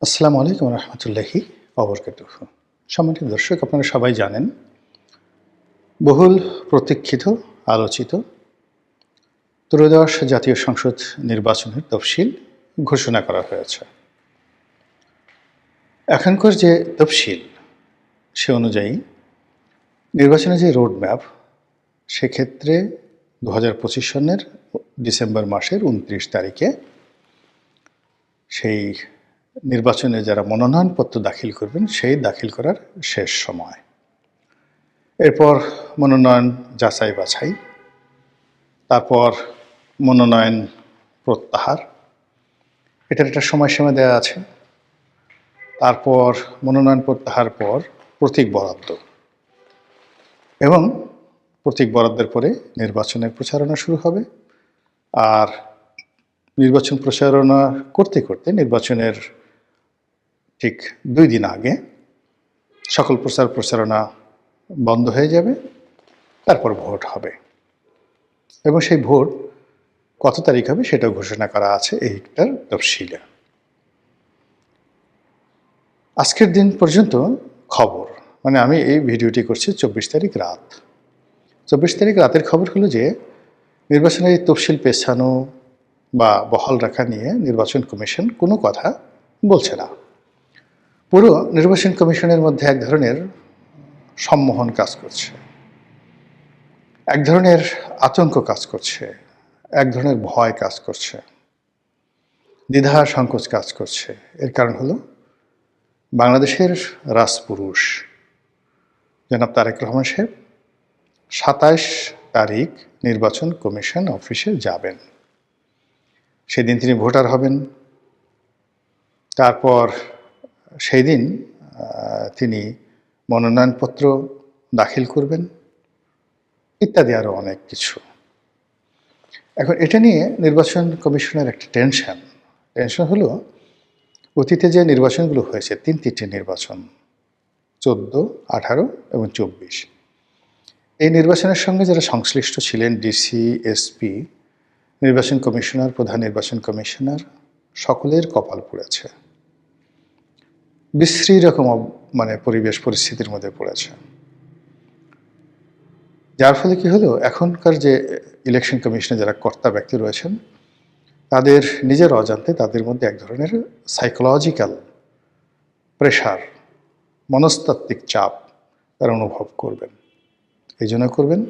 আসসালামু আলাইকুম রহমতুল্লাহি অবরকাতুহ। সম্মানিত দর্শক, আপনারা সবাই জানেন বহুল প্রতীক্ষিত আলোচিত ত্রয়োদশ জাতীয় সংসদ নির্বাচনের তফসিল ঘোষণা করা হয়েছে। এখনকার যে তফসিল সে অনুযায়ী নির্বাচনের যে রোডম্যাপ সেক্ষেত্রে 2025 সনের ডিসেম্বর মাসের 29 তারিখে সেই নির্বাচনে যারা মনোনয়নপত্র দাখিল করবেন সেই দাখিল করার শেষ সময়। এরপর মনোনয়ন যাচাই বাছাই, তারপর মনোনয়ন প্রত্যাহার, এটার একটা সময়সীমা দেওয়া আছে। তারপর মনোনয়ন প্রত্যাহার পর প্রতীক বরাদ্দ, এবং প্রতীক বরাদ্দের পরে নির্বাচনের প্রচারণা শুরু হবে। আর নির্বাচন প্রচারণা করতে করতে নির্বাচনের ঠিক 2 দিন আগে সকল প্রচারণা বন্ধ হয়ে যাবে। তারপর ভোট হবে, এবং সেই ভোট কত তারিখ হবে সেটাও ঘোষণা করা আছে এইটার তফসিলে। আজকের দিন পর্যন্ত খবর, মানে আমি এই ভিডিওটি করছি 24 তারিখ রাত। 24 তারিখ রাতের খবর হলো যে নির্বাচনের তফসিল পেছানো বা বহাল রাখা নিয়ে নির্বাচন কমিশন কোনো কথা বলছে না। পুরো নির্বাচন কমিশনের মধ্যে এক ধরনের সম্মোহন কাজ করছে, এক ধরনের আতঙ্ক কাজ করছে, এক ধরনের ভয় কাজ করছে, দ্বিধা সংকোচ কাজ করছে। এর কারণ হলো বাংলাদেশের রাজপুরুষ জনাব তারেক রহমান সাহেব 27 তারিখ নির্বাচন কমিশন অফিসে যাবেন। সেদিন তিনি ভোটার হবেন। তারপর সেই দিন তিনি মনোনয়নপত্র দাখিল করবেন, ইত্যাদি আরও অনেক কিছু। এখন এটা নিয়ে নির্বাচন কমিশনের একটা টেনশন হলো অতীতে যে নির্বাচনগুলো হয়েছে, তিনটি নির্বাচন 14, 18 এবং 24, এই নির্বাচনের সঙ্গে যারা সংশ্লিষ্ট ছিলেন, ডিসি, এসপি, নির্বাচন কমিশনার, প্রধান নির্বাচন কমিশনার, সকলের কপাল পুড়েছে, বিশ্রী রকম পরিবেশ পরিস্থিতির মধ্যে পড়েছে। যার ফলে কি হলো, এখনকার যে ইলেকশন কমিশনে যারা কর্তা ব্যক্তি রয়েছেন তাদের নিজের অজান্তে তাদের মধ্যে এক ধরনের সাইকোলজিক্যাল প্রেশার, মনস্তাত্ত্বিক চাপ তারা অনুভব করবেন। এই জন্য করবেন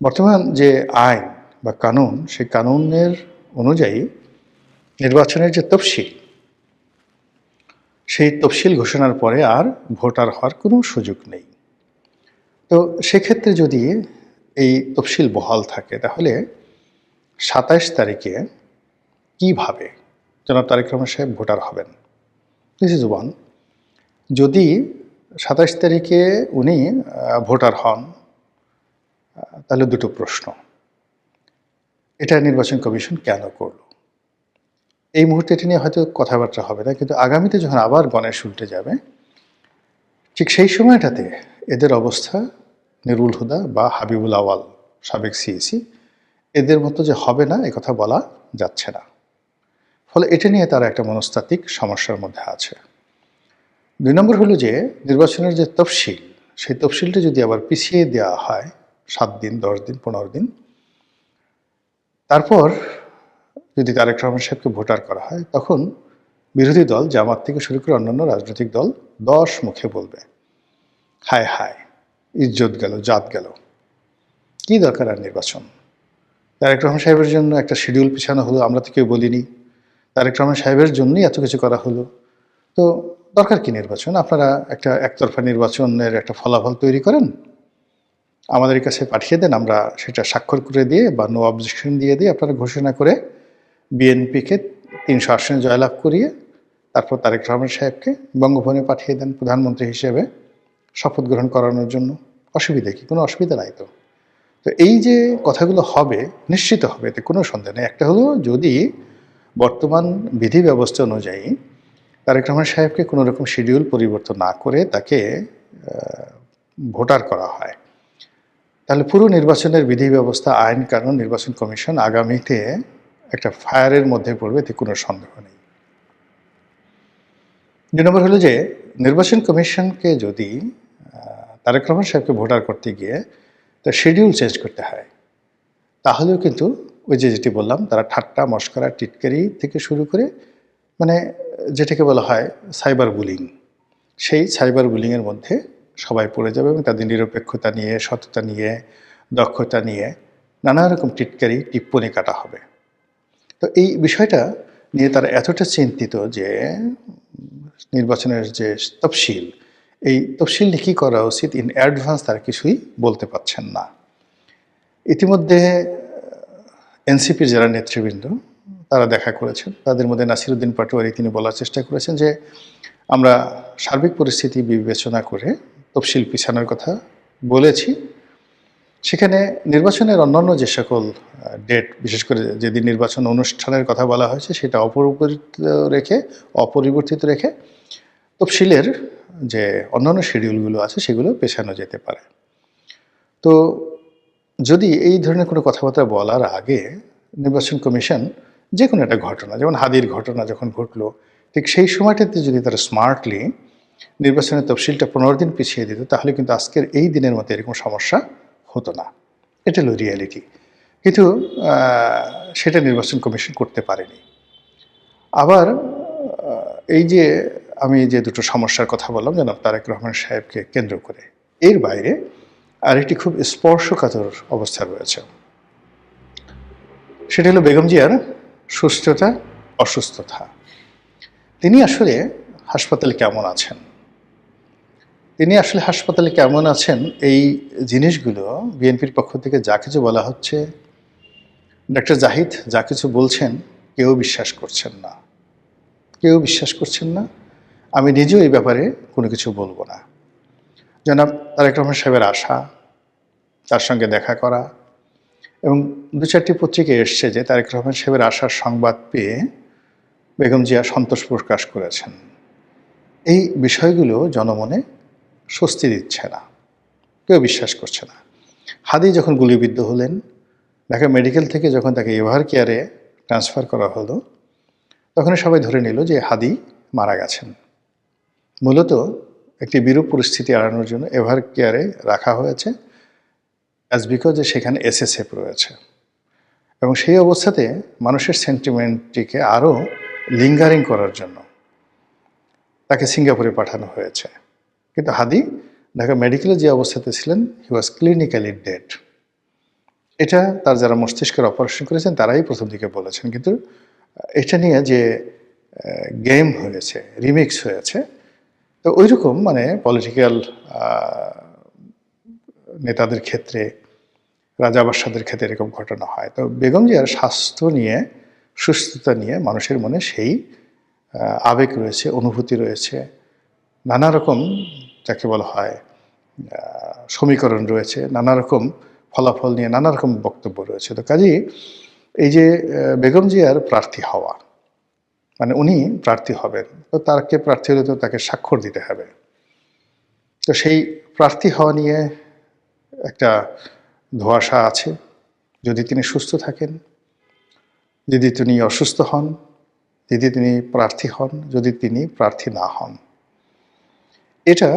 বর্তমান যে আইন বা কানুন, সেই কানুনের অনুযায়ী নির্বাচনের যে তফসিল, সেই তফসিল ঘোষণার পরে আর ভোটার হওয়ার কোনো সুযোগ নেই। তো সেক্ষেত্রে যদি এই তফসিল বহাল থাকে তাহলে 27 তারিখে কিভাবে জনাব তারেক রহমান সাহেব ভোটার হবেন? This is one. যদি 27 তারিখে উনি ভোটার হন তাহলে দুটো প্রশ্ন। এটা নির্বাচন কমিশন কেন করল? এই মুহূর্তে এটা নিয়ে হয়তো কথাবার্তা হবে না, কিন্তু আগামীতে যখন আবার গণেশ উল্টে যাবে ঠিক সেই সময়টাতে এদের অবস্থা নুরুল হুদা বা হাবিবুল আওয়াল, সাবেক সিইসি, এদের মতো যে হবে না এ কথা বলা যাচ্ছে না। ফলে এটা নিয়ে তারা একটা মনস্তাত্ত্বিক সমস্যার মধ্যে আছে। 2 নম্বর হলো যে নির্বাচনের যে তফসিল, সেই তফসিলটা যদি আবার পিছিয়ে দেওয়া হয় 7 দিন, 10 দিন, 15 দিন, তারপর যদি তারেক রহমান সাহেবকে ভোটার করা হয়, তখন বিরোধী দল জামাত থেকে শুরু করে অন্যান্য রাজনৈতিক দল 10 মুখে বলবে, হায় হায়, ইজ্জত গেল, জাত গেল, কি দরকার আর নির্বাচন? তারেক রহমান সাহেবের জন্য একটা শিডিউল পিছানো হলো, আমরা তো কেউ বলিনি। তারেক রহমান সাহেবের জন্যই এত কিছু করা হলো, তো দরকার কি নির্বাচন? আপনারা একটা একতরফা নির্বাচনের একটা ফলাফল তৈরি করেন, আমাদের কাছে পাঠিয়ে দেন, আমরা সেটা স্বাক্ষর করে দিয়ে বা নো অবজেকশন দিয়ে আপনারা ঘোষণা করে বিএনপিকে 300 আসনে জয়লাভ করিয়ে তারপর তারেক রহমান সাহেবকে বঙ্গভবনে পাঠিয়ে দেন প্রধানমন্ত্রী হিসেবে শপথ গ্রহণ করানোর জন্য। অসুবিধা কি? কোনো অসুবিধা নাই তো। তো এই যে কথাগুলো হবে, নিশ্চিত হবে, এতে কোনো সন্দেহ নেই। একটা হলো যদি বর্তমান বিধি ব্যবস্থা অনুযায়ী তারেক রহমান সাহেবকে কোনো রকম শিডিউল পরিবর্তন না করে তাকে ভোটার করা হয়, তাহলে পুরো নির্বাচনের বিধি ব্যবস্থা, আইন কানুন, নির্বাচন কমিশন আগামীতে একটা ফায়ারের মধ্যে পড়বে, এতে কোনো সন্দেহ নেই। ২ নম্বর হলো যে নির্বাচন কমিশনকে যদি তারেক রহমান সাহেবকে ভোটার করতে গিয়ে তার শিডিউল চেঞ্জ করতে হয়, তাহলেও কিন্তু ওই যে যেটি বললাম, তারা ঠাট্টা, মশকরা, টিটকারি থেকে শুরু করে মানে যেটাকে বলা হয় সাইবার বুলিং, সেই সাইবার বুলিংয়ের মধ্যে সবাই পড়ে যাবে এবং তাদের নিরপেক্ষতা নিয়ে, সততা নিয়ে, দক্ষতা নিয়ে নানা রকম টিটকারি, টিপ্পনি কাটা হবে। তো এই বিষয়টা নিয়ে তারা এতটা চিন্তিত যে নির্বাচনের যে তফসিল, এই তফসিল নিয়ে কী করা উচিত ইন অ্যাডভান্স তারা কিছুই বলতে পারছেন না। ইতিমধ্যে এনসিপির যারা নেতৃবৃন্দ তারা দেখা করেছেন, তাদের মধ্যে নাসিরউদ্দিন পাটোয়ারি তিনি বলার চেষ্টা করেছেন যে আমরা সার্বিক পরিস্থিতি বিবেচনা করে তফসিল পিছানোর কথা বলেছি। সেখানে নির্বাচনের অন্যান্য যে সকল ডেট, বিশেষ করে যেদিন নির্বাচন অনুষ্ঠানের কথা বলা হয়েছে সেটা অপরিবর্তিত রেখে তফসিলের যে অন্যান্য শিডিউলগুলো আছে সেগুলো পেছানো যেতে পারে। তো যদি এই ধরনের কোনো কথাবার্তা বলার আগে নির্বাচন কমিশন যে কোনো একটা ঘটনা, যেমন হাদির ঘটনা যখন ঘটলো, ঠিক সেই সময়টাতে যদি তারা স্মার্টলি নির্বাচনের তফসিলটা 15 দিন পিছিয়ে দিত, তাহলে কিন্তু আজকের এই দিনের মতো এরকম সমস্যা হতো না। এটা হলো রিয়ালিটি। কিন্তু সেটা নির্বাচন কমিশন করতে পারেনি। আবার এই যে আমি যে দুটো সমস্যার কথা বললাম জনাব তারেক রহমান সাহেবকে কেন্দ্র করে, এর বাইরে আরেকটি খুব স্পর্শকাতর অবস্থা রয়েছে। সেটা হলো বেগম জিয়ার সুস্থতা, অসুস্থতা। তিনি আসলে হাসপাতালে কেমন আছেন, এই জিনিসগুলো বিএনপির পক্ষ থেকে যা কিছু বলা হচ্ছে, ডক্টর জাহিদ যা কিছু বলছেন, কেউ বিশ্বাস করছেন না। আমি নিজেও এই ব্যাপারে কোনো কিছু বলবো না। জনাব তারেক রহমান সাহেবের আশা, তার সঙ্গে দেখা করা, এবং 2-4টি পত্রিকায় এসছে যে তারেক রহমান সাহেবের আশার সংবাদ পেয়ে বেগম জিয়া সন্তোষ প্রকাশ করেছেন। এই বিষয়গুলো জনমনে স্বস্তি দিচ্ছে না, কেউ বিশ্বাস করছে না। হাদি যখন গুলিবিদ্ধ হলেন, ঢাকা মেডিকেল থেকে যখন তাকে এভার কেয়ারে ট্রান্সফার করা হলো, তখনই সবাই ধরে নিল যে হাদি মারা গেছেন। মূলত একটি বিরূপ পরিস্থিতি এড়ানোর জন্য এভার কেয়ারে রাখা হয়েছে, অ্যাজ বিকজ যে সেখানে এসএসএফ রয়েছে, এবং সেই অবস্থাতে মানুষের সেন্টিমেন্টটিকে আরও লিঙ্গারিং করার জন্য তাকে সিঙ্গাপুরে পাঠানো হয়েছে। কিন্তু হাদি ঢাকা মেডিকেলে যে অবস্থাতে ছিলেন, হি ওয়াজ ক্লিনিক্যালি ডেড। এটা তার যারা মস্তিষ্কের অপারেশন করেছেন তারাই প্রথম দিকে বলেছেন। কিন্তু এটা নিয়ে যে গেম হয়েছে, রিমিক্স হয়েছে, তো ওই রকম মানে পলিটিক্যাল নেতাদের ক্ষেত্রে, রাজা বাদশাদের ক্ষেত্রে এরকম ঘটনা হয়। তো বেগম জিয়ার স্বাস্থ্য নিয়ে, সুস্থতা নিয়ে মানুষের মনে সেই আবেগ রয়েছে, অনুভূতি রয়েছে, নানা রকম যাকে বলা হয় সমীকরণ রয়েছে, নানা রকম ফলাফল নিয়ে নানা রকম বক্তব্য রয়েছে। তো কাজেই এই যে বেগম জিয়ার প্রার্থী হওয়া, মানে উনি প্রার্থী হবেন, তো তাকে প্রার্থী হলে তো তাকে স্বাক্ষর দিতে হবে। তো সেই প্রার্থী হওয়া নিয়ে একটা ধোঁয়াশা আছে। যদি তিনি সুস্থ থাকেন, যদি তিনি অসুস্থ হন, যদি তিনি প্রার্থী হন, যদি তিনি প্রার্থী না হন, এটা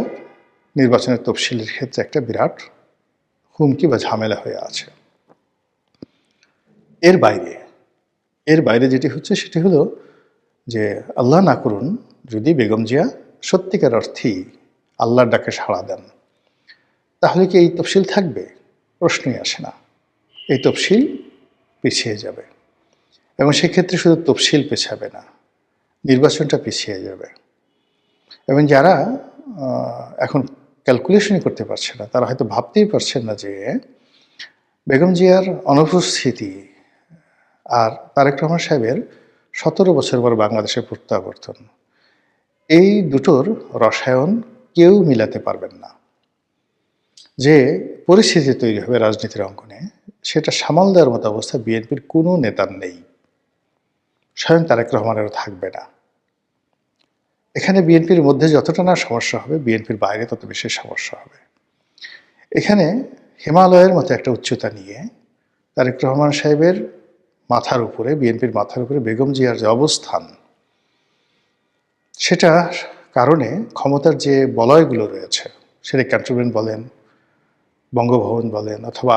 নির্বাচনের তফসিলের ক্ষেত্রে একটা বিরাট হুমকি বা ঝামেলা হয়ে আছে। এর বাইরে যেটি হচ্ছে সেটি হলো যে আল্লাহ না করুন যদি বেগম জিয়া সত্যিকার অর্থেই আল্লাহর ডাকে সাড়া দেন, তাহলে কি এই তফসিল থাকবে? প্রশ্নই আসে না। এই তফসিল পিছিয়ে যাবে, এবং সেক্ষেত্রে শুধু তফসিল পেছাবে না, নির্বাচনটা পিছিয়ে যাবে। এবং যারা এখন ক্যালকুলেশনই করতে পারছে না, তারা হয়তো ভাবতেই পারছেন না যে বেগম জিয়ার অনুপস্থিতি আর তারেক রহমান সাহেবের 17 বছর পর বাংলাদেশের প্রত্যাবর্তন, এই দুটোর রসায়ন কেউ মিলাতে পারবেন না। যে পরিস্থিতি তৈরি হবে রাজনীতির অঙ্গনে, সেটা সামাল দেওয়ার মতো অবস্থা বিএনপির কোনো নেতার নেই, স্বয়ং তারেক রহমানেরও থাকবে না। এখানে বিএনপির মধ্যে যতটা না সমস্যা হবে, বিএনপির বাইরে তত বেশি সমস্যা হবে। এখানে হিমালয়ের মতো একটা উচ্চতা নিয়ে তারেক রহমান সাহেবের মাথার উপরে, বিএনপির মাথার উপরে বেগম জিয়ার যে অবস্থান, সেটা কারণে ক্ষমতার যে বলয়গুলো রয়েছে, সেটা ক্যান্টনমেন্ট বলেন, বঙ্গভবন বলেন, অথবা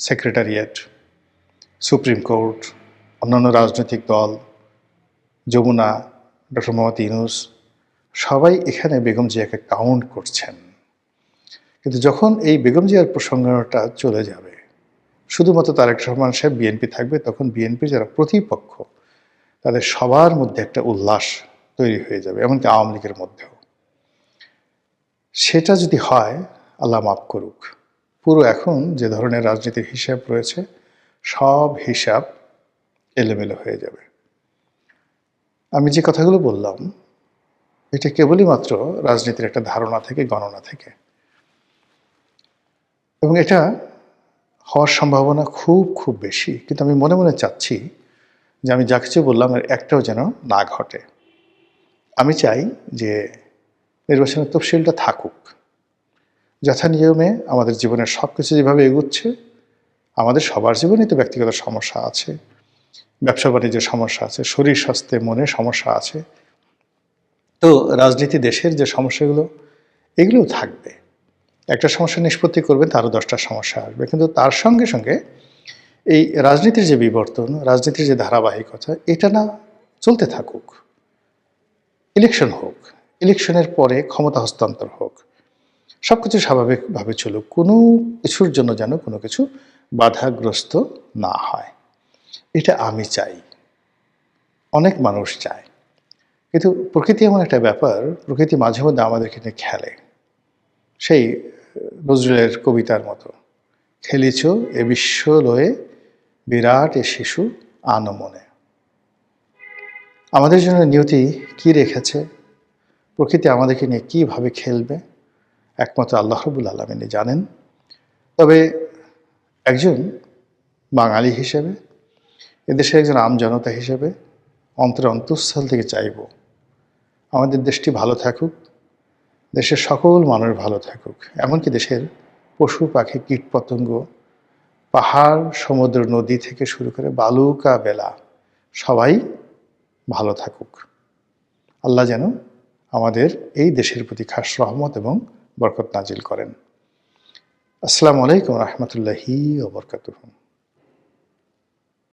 সেক্রেটারিয়েট, সুপ্রিম কোর্ট, অন্যান্য রাজনৈতিক দল, যমুনা, ডক্টর মোহাম্মদ ইউনূস, সবাই এখানে বেগম জিয়াকে কাউন্ট করছেন। কিন্তু যখন এই বেগম জিয়ার প্রসঙ্গটা চলে যাবে, শুধুমাত্র তারেক রহমান সাহেব বিএনপি থাকবে, তখন বিএনপির যারা প্রতিপক্ষ তাদের সবার মধ্যে একটা উল্লাস তৈরি হয়ে যাবে, এমনকি আওয়ামী লীগের মধ্যেও। সেটা যদি হয়, আল্লাহ মাফ করুক, পুরো এখন যে ধরনের রাজনীতির হিসাব রয়েছে, সব হিসাব এলোমেলো হয়ে যাবে। আমি যে কথাগুলো বললাম, এটা কেবলই মাত্র রাজনীতির একটা ধারণা থেকে, গণনা থেকে, এবং এটা হওয়ার সম্ভাবনা খুব খুব বেশি। কিন্তু আমি মনে মনে চাচ্ছি যে আমি যা কিছু বললাম এর একটাও যেন না ঘটে। আমি চাই যে নির্বাচনের তফসিলটা থাকুক, যথানিয়মে আমাদের জীবনের সব কিছু যেভাবে এগুচ্ছে, আমাদের সবার জীবনেই তো ব্যক্তিগত সমস্যা আছে, ব্যবসা বাণিজ্যের সমস্যা আছে, শরীর স্বাস্থ্যে মনে সমস্যা আছে, তো রাজনীতি দেশের যে সমস্যাগুলো, এগুলোও থাকবে। একটা সমস্যা নিষ্পত্তি করবেন, তারও 10টা সমস্যা আসবে। কিন্তু তার সঙ্গে সঙ্গে এই রাজনীতির যে বিবর্তন, রাজনীতির যে ধারাবাহিকতা, এটা না চলতে থাকুক। ইলেকশন হোক, ইলেকশনের পরে ক্ষমতা হস্তান্তর হোক, সব কিছু স্বাভাবিকভাবে চলুক, কোনো কিছুর জন্য যেন কোনো কিছু বাধাগ্রস্ত না হয়। এটা আমি চাই, অনেক মানুষ চায়। কিন্তু প্রকৃতি এমন একটা ব্যাপার, প্রকৃতি মাঝে মধ্যে আমাদেরকে নিয়ে খেলে। সেই নজরুলের কবিতার মতো, খেলিছ এ বিশ্ব লয়ে বিরাট এ শিশু আনমনে। আমাদের জন্য নিয়তি কি রেখেছে, প্রকৃতি আমাদেরকে নিয়ে কীভাবে খেলবে, একমাত্র আল্লাহ রাব্বুল আলামিনই জানেন। তবে একজন বাঙালি হিসেবে, এদেশের একজন আমজনতা হিসেবে অন্তরের অন্তঃস্থল থেকে চাইব আমাদের দেশটি ভালো থাকুক, দেশের সকল মানুষ ভালো থাকুক, এমনকি দেশের পশু পাখি কীটপতঙ্গ, পাহাড় সমুদ্র নদী থেকে শুরু করে বালুকা বেলা সবাই ভালো থাকুক। আল্লাহ যেন আমাদের এই দেশের প্রতি খাস রহমত এবং বরকত নাজিল করেন। আসসালামু আলাইকুম রহমতুল্লাহি ওয়া বারাকাতুহু।